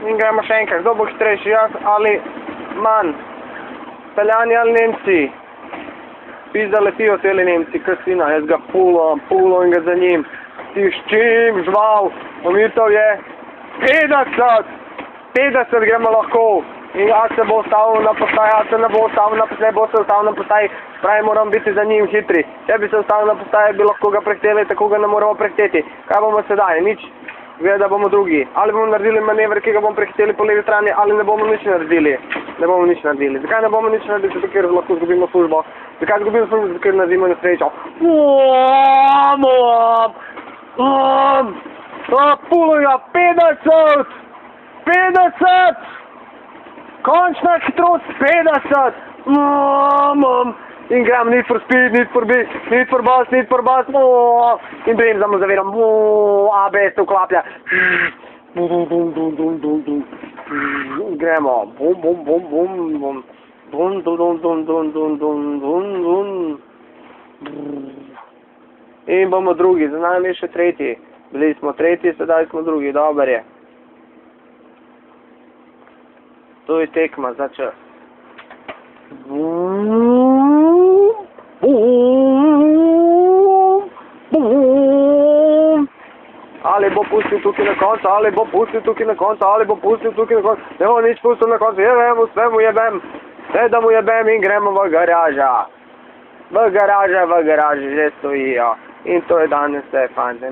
In gremo še enkrat, kdo bo hitrejši, jaz ali manj? Italijani ali Nemci? Pizda letijo celi Nemci, kasina, jaz ga pulo in ga za njim. Tiščim, žval, omitev je 50 gremo lahko. In jaz se bo ustavil na postaji, jaz se ne bo ustavil na postaji, bo se ustavil na postaji, pravi moram biti za njim hitri. Če bi se ustavil na postaji, bi lahko ga prehiteli, tako ga ne moramo prehiteti. Kaj bomo sedaj? Nič. Gleda, da bomo drugi. Ali bomo naredili manevr, ki ga bomo prehiteli po levi strani, ali ne bomo nič naredili. Ne bomo nič naredili. Zakaj ne bomo nič naredili? Zato, ker lahko zgubimo službo. Zakaj zgubimo službo? Zato, ker naredimo nesrečo. Puluja 50! 50! Končna hitrost 50! In grem, need for speed, need for beat, need for bus, in bremzamo zaviram, ABS se vklaplja. Gremo, in bomo drugi, za nami je še tretji. Bili smo tretji, sedaj smo drugi, dober je. To je tekma za čas. Ali bo pustil tukaj na koncu, ali bo pustil tukaj na koncu, ali bo pustil tukaj na koncu. Ne bo nič pustil na koncu, sve mu jebem. Vse da mu jebem in gremo v garaža. V garaži že stojijo. In to je danes vse, fante.